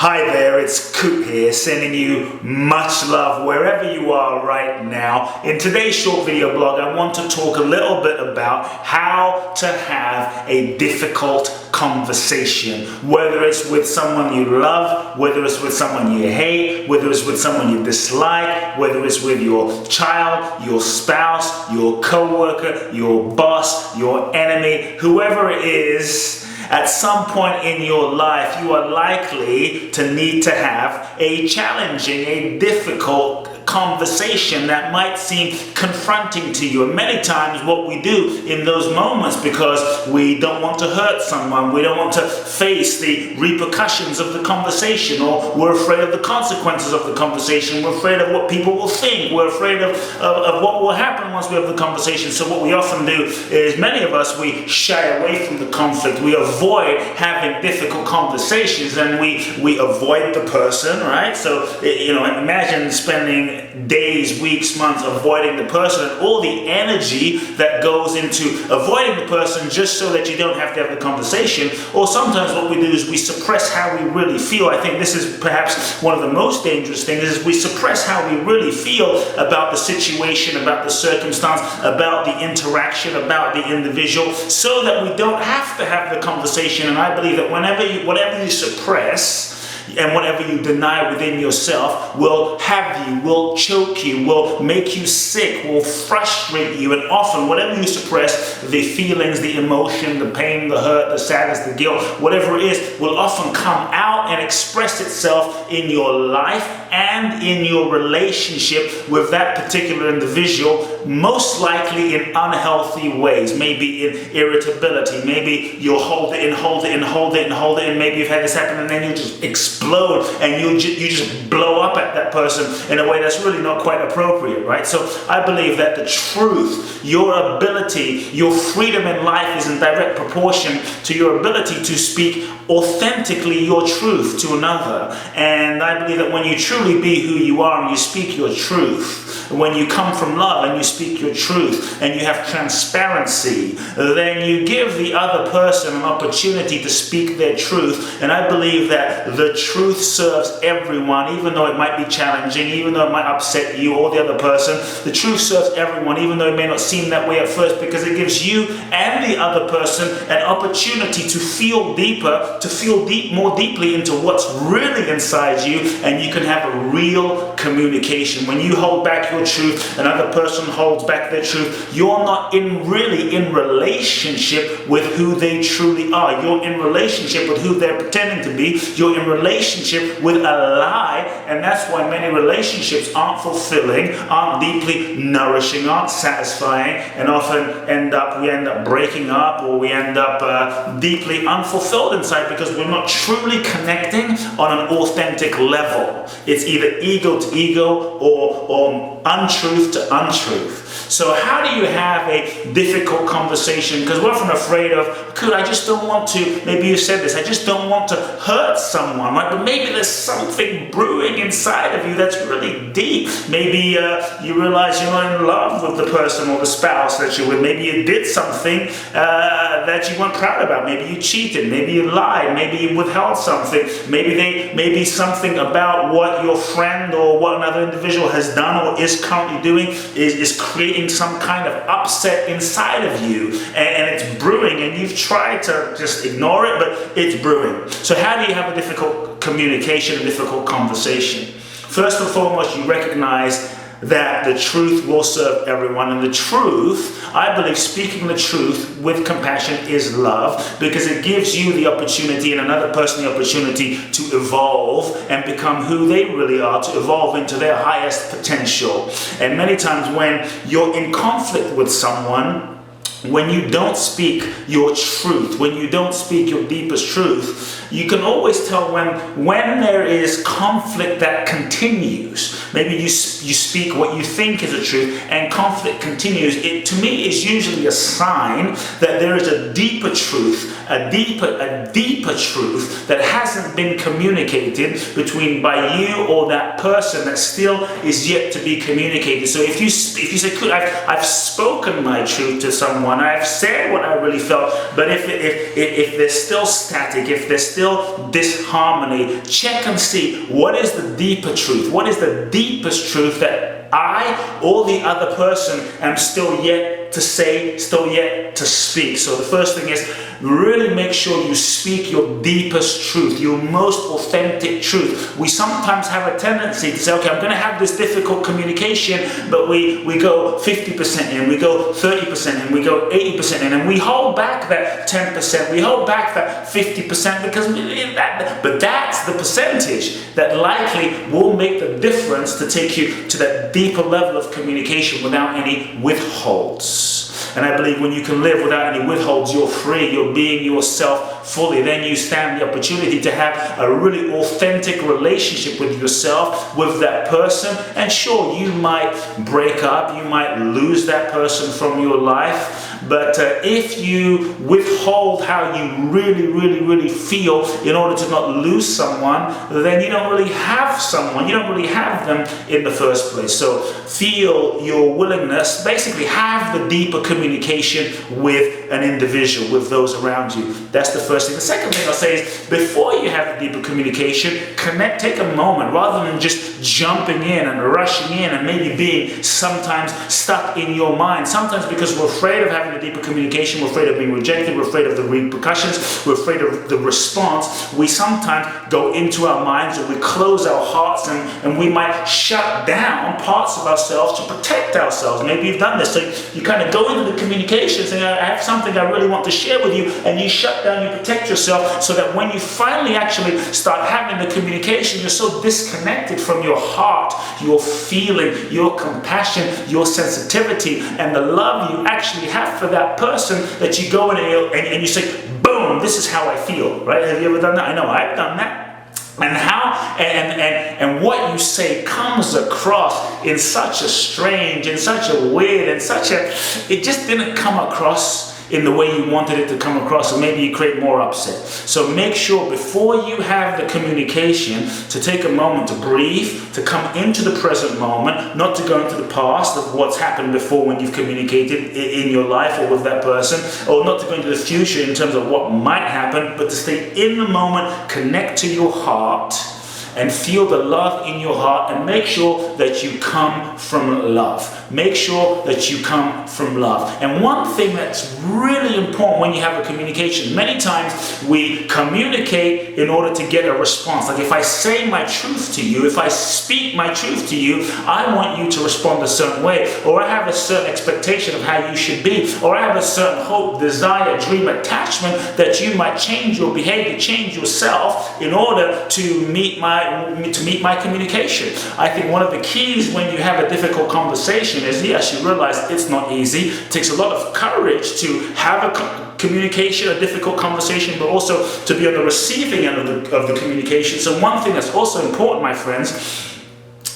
Hi there, it's Kute here, sending you much love wherever you are right now. In today's short video blog, I want to talk a little bit about how to have a difficult conversation. Whether it's with someone you love, whether it's with someone you hate, whether it's with someone you dislike, whether it's with your child, your spouse, your co-worker, your boss, your enemy, whoever it is. At some point in your life, you are likely to need to have a challenging, a difficult conversation that might seem confronting to you. And many times what we do in those moments, because we don't want to hurt someone, we don't want to face the repercussions of the conversation, or we're afraid of the consequences of the conversation, we're afraid of what people will think, we're afraid of what will happen once we have the conversation. So what we often do is, many of us, we shy away from the conflict, we avoid having difficult conversations, and we avoid the person, right? So, imagine spending days, weeks, months avoiding the person, and all the energy that goes into avoiding the person just so that you don't have to have the conversation. Or sometimes what we do is we suppress how we really feel. I think this is perhaps one of the most dangerous things, is we suppress how we really feel about the situation, about the circumstance, about the interaction, about the individual, so that we don't have to have the conversation. And I believe that whatever you suppress and whatever you deny within yourself will have you, will choke you, will make you sick, will frustrate you. And often whatever you suppress, the feelings, the emotion, the pain, the hurt, the sadness, the guilt, whatever it is, will often come out and express itself in your life and in your relationship with that particular individual, most likely in unhealthy ways. Maybe in irritability, maybe you'll hold it and hold it and hold it and hold it, and maybe you've had this happen, and then you just explode and you just blow up at that person in a way that's really not quite appropriate, right? So I believe that the truth, your ability, your freedom in life is in direct proportion to your ability to speak authentically your truth to another. And I believe that when you truly be who you are and you speak your truth, when you come from love and you speak your truth and you have transparency, then you give the other person an opportunity to speak their truth. And I believe that the truth serves everyone, even though it might be challenging, even though it might upset you or the other person. The truth serves everyone, even though it may not seem that way at first, because it gives you and the other person an opportunity to feel deeper, to feel more deeply into what's really inside you, and you can have a real communication. When you hold back your truth, another person holds back their truth, you're not really in relationship with who they truly are. You're in relationship with who they're pretending to be. You're in relationship with a lie, and that's why many relationships aren't fulfilling, aren't deeply nourishing, aren't satisfying, and often we end up breaking up, or we end up deeply unfulfilled inside, because we're not truly connecting on an authentic level. It's either ego to ego or untruth to untruth. So how do you have a difficult conversation? Because we're often afraid of, I just don't want to, maybe you said this, I just don't want to hurt someone, right? But maybe there's something brewing inside of you that's really deep. Maybe you realize you're not in love with the person or the spouse that you're with. Maybe you did something that you weren't proud about. Maybe you cheated, maybe you lied, maybe you withheld something. Maybe something about what your friend or what another individual has done or is currently doing is creating some kind of upset inside of you, and it's brewing, and you've tried to just ignore it, but it's brewing. So how do you have a difficult communication, a difficult conversation? First and foremost, you recognize that the truth will serve everyone. And the truth, I believe, speaking the truth with compassion is love, because it gives you the opportunity and another person the opportunity to evolve and become who they really are, to evolve into their highest potential. And many times when you're in conflict with someone, when you don't speak your truth, when you don't speak your deepest truth, you can always tell when there is conflict that continues. Maybe you speak what you think is the truth and conflict continues. It, to me, is usually a sign that there is a deeper truth, a deeper truth that hasn't been communicated by you or that person, that still is yet to be communicated. So if you say, I've spoken my truth to someone, someone, I've said what I really felt, but if there's still static, if there's still disharmony, check and see what is the deeper truth. What is the deepest truth that I or the other person am still yet to say, still yet to speak. So the first thing is really make sure you speak your deepest truth, your most authentic truth. We sometimes have a tendency to say, okay, I'm going to have this difficult communication, but we go 50% in, we go 30% in, we go 80% in, and we hold back that 10%, we hold back that 50% because but that's the percentage that likely will make the difference to take you to that deeper level of communication without any withholds. And I believe when you can live without any withholds, you're free, you're being yourself fully. Then you stand the opportunity to have a really authentic relationship with yourself, with that person. And sure, you might break up, you might lose that person from your life. But if you withhold how you really feel in order to not lose someone, then you don't really have someone. You don't really have them in the first place. So feel your willingness, basically have the deeper communication with an individual, with those around you. That's the first thing. The second thing I'll say is before you have the deeper communication, connect, take a moment rather than just jumping in and rushing in and maybe being sometimes stuck in your mind. Sometimes because we're afraid of having a deeper communication, we're afraid of being rejected, we're afraid of the repercussions, we're afraid of the response. We sometimes go into our minds and we close our hearts and we might shut down parts of ourselves to protect ourselves. Maybe you've done this. So you kind of go into the communication saying, I have something I really want to share with you, and you shut down, you protect yourself so that when you finally actually start having the communication, you're so disconnected from your heart, your feeling, your compassion, your sensitivity, and the love you actually have for that person that you go in and you say, boom, this is how I feel, right? Have you ever done that? I know I've done that. And how and what you say comes across in such a strange, in such a weird, in such a, it just didn't come across in the way you wanted it to come across, and maybe you create more upset. So make sure before you have the communication to take a moment to breathe, to come into the present moment, not to go into the past of what's happened before when you've communicated in your life or with that person, or not to go into the future in terms of what might happen, but to stay in the moment, connect to your heart, and feel the love in your heart, and make sure that you come from love. Make sure that you come from love. And one thing that's really important when you have a communication, many times we communicate in order to get a response. Like if I say my truth to you, if I speak my truth to you, I want you to respond a certain way, or I have a certain expectation of how you should be, or I have a certain hope, desire, dream, attachment that you might change your behavior, change yourself in order to meet my communication. I think one of the keys when you have a difficult conversation is, yes, you realize it's not easy. It takes a lot of courage to have a communication, a difficult conversation, but also to be on the receiving end of the communication. So one thing that's also important, my friends,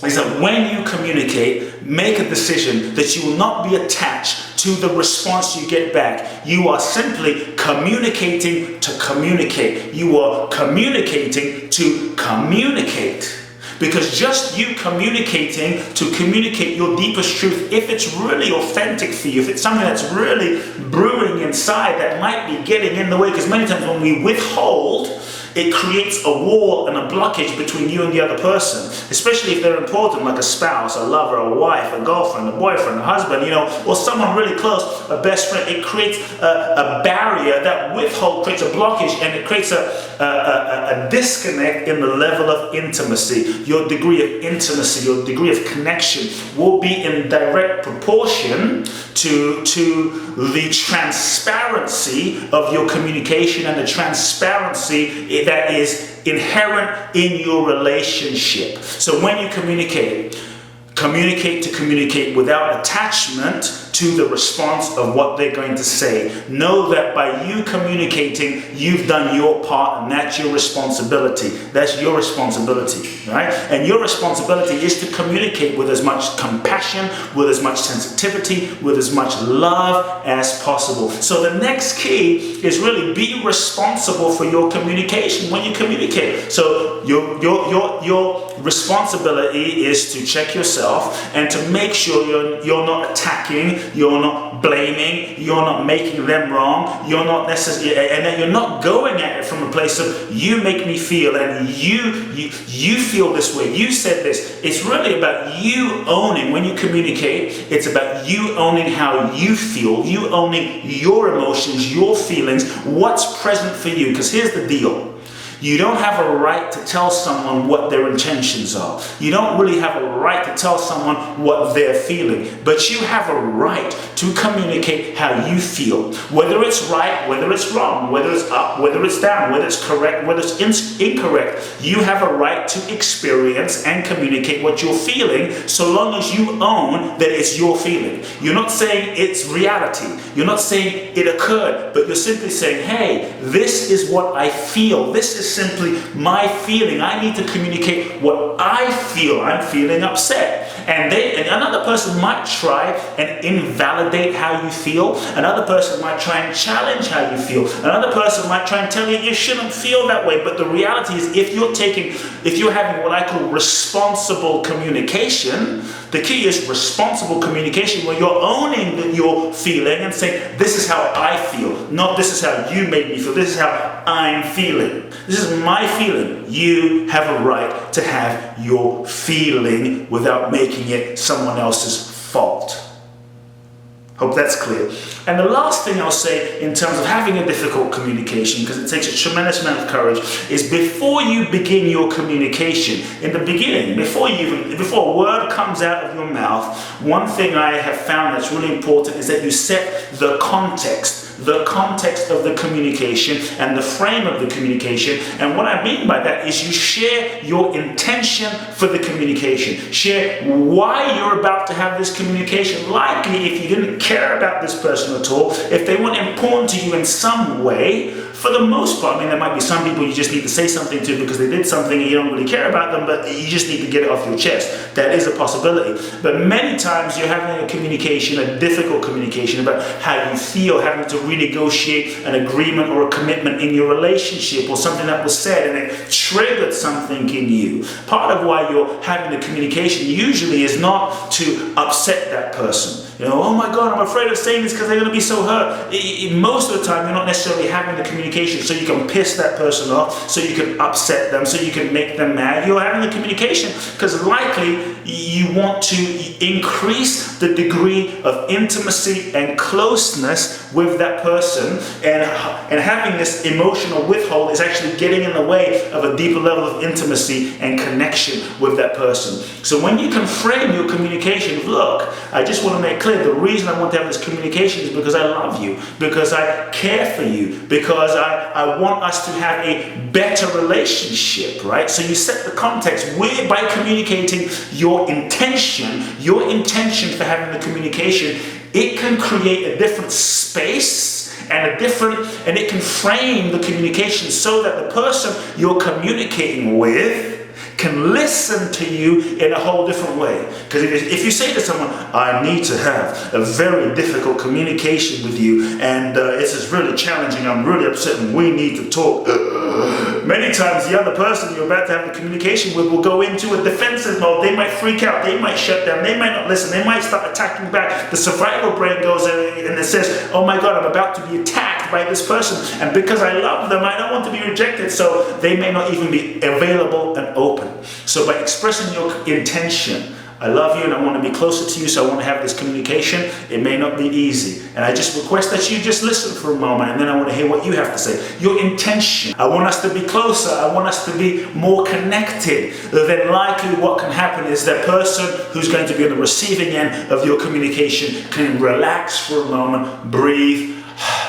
is that when you communicate, make a decision that you will not be attached to the response you get back. You are simply communicating to communicate. You are communicating to communicate. Because just you communicating to communicate your deepest truth, if it's really authentic for you, if it's something that's really brewing inside that might be getting in the way, because many times when we withhold, it creates a wall and a blockage between you and the other person, especially if they're important, like a spouse, a lover, a wife, a girlfriend, a boyfriend, a husband, or someone really close, a best friend. It creates a barrier. That withhold creates a blockage, and it creates a disconnect in the level of intimacy. Your degree of intimacy, your degree of connection will be in direct proportion to the transparency of your communication and the transparency that is inherent in your relationship. So when you communicate to communicate without attachment to the response of what they're going to say. Know that by you communicating, you've done your part, and that's your responsibility. That's your responsibility, right? And your responsibility is to communicate with as much compassion, with as much sensitivity, with as much love as possible. So the next key is really be responsible for your communication when you communicate. So your responsibility is to check yourself and to make sure you're not attacking you're not blaming, you're not making them wrong, you're not necessarily, and then you're not going at it from a place of you make me feel and you feel this way, you said this. It's really about you owning. When you communicate, it's about you owning how you feel, you owning your emotions, your feelings, what's present for you. Because here's the deal. You don't have a right to tell someone what their intentions are. You don't really have a right to tell someone what they're feeling. But you have a right to communicate how you feel. Whether it's right, whether it's wrong, whether it's up, whether it's down, whether it's correct, whether it's incorrect. You have a right to experience and communicate what you're feeling, so long as you own that it's your feeling. You're not saying it's reality. You're not saying it occurred, but you're simply saying, hey, this is what I feel. This is simply my feeling. I need to communicate what I feel. I'm feeling upset. And another person might try and invalidate how you feel. Another person might try and challenge how you feel. Another person might try and tell you shouldn't feel that way. But the reality is, if you're having what I call responsible communication, the key is responsible communication, where you're owning your feeling and saying, this is how I feel, not this is how you made me feel. This is how I'm feeling. This is my feeling. You have a right to have your feeling without making it someone else's fault. Hope that's clear. And the last thing I'll say in terms of having a difficult communication, because it takes a tremendous amount of courage, is before you begin your communication, in the beginning, before a word comes out of your mouth, one thing I have found that's really important is that you set the context of the communication and the frame of the communication. And what I mean by that is you share your intention for the communication. Share why you're about to have this communication. Likely, if you didn't care about this person at all, if they weren't important to you in some way, for the most part, I mean, there might be some people you just need to say something to because they did something and you don't really care about them, but you just need to get it off your chest. That is a possibility. But many times you're having a communication, a difficult communication about how you feel, having to renegotiate an agreement or a commitment in your relationship, or something that was said and it triggered something in you. Part of why you're having the communication usually is not to upset that person. Oh my God, I'm afraid of saying this because they're going to be so hurt. Most of the time, you're not necessarily having the communication so you can piss that person off, so you can upset them, so you can make them mad. You're having the communication because likely you want to increase the degree of intimacy and closeness with that person, and having this emotional withhold is actually getting in the way of a deeper level of intimacy and connection with that person. So when you can frame your communication, look, I just want to make clear, the reason I want to have this communication is because I love you, because I care for you, because I want us to have a better relationship, right? So you set the context by communicating your intention for having the communication. It can create a different space and it can frame the communication so that the person you're communicating with can listen to you in a whole different way. Because if you say to someone, I need to have a very difficult communication with you, and this is really challenging, I'm really upset and we need to talk, many times the other person you're about to have the communication with will go into a defensive mode. They might freak out, they might shut down, they might not listen, they might start attacking back. The survival brain goes in and it says, oh my God, I'm about to be attacked by this person, and because I love them, I don't want to be rejected, so they may not even be available and open. So by expressing your intention, I love you and I want to be closer to you, so I want to have this communication, it may not be easy. And I just request that you just listen for a moment, and then I want to hear what you have to say. Your intention. I want us to be closer. I want us to be more connected. Then likely what can happen is that person who's going to be on the receiving end of your communication can relax for a moment, breathe,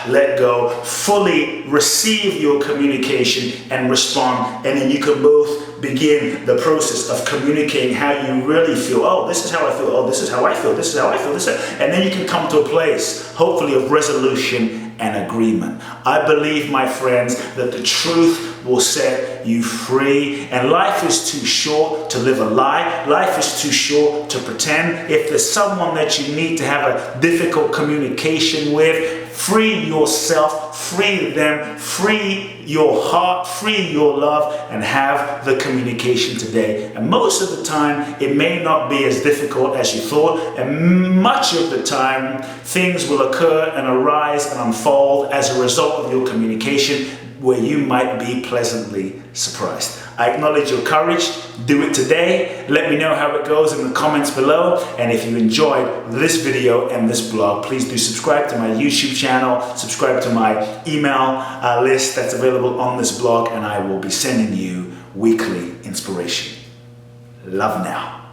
let go, fully receive your communication and respond, and then you can both begin the process of communicating how you really feel. Oh, this is how I feel. Oh, this is how I feel. This is how I feel. And then you can come to a place, hopefully, of resolution and agreement. I believe, my friends, that the truth will set you free, and life is too short to live a lie. Life is too short to pretend. If there's someone that you need to have a difficult communication with, Free yourself, free them, free your heart, free your love, and have the communication today. And most of the time, it may not be as difficult as you thought, and much of the time, things will occur and arise and unfold as a result of your communication, where you might be pleasantly surprised. I acknowledge your courage. Do it today. Let me know how it goes in the comments below. And if you enjoyed this video and this blog, please do subscribe to my YouTube channel, subscribe to my email list that's available on this blog, and I will be sending you weekly inspiration. Love now.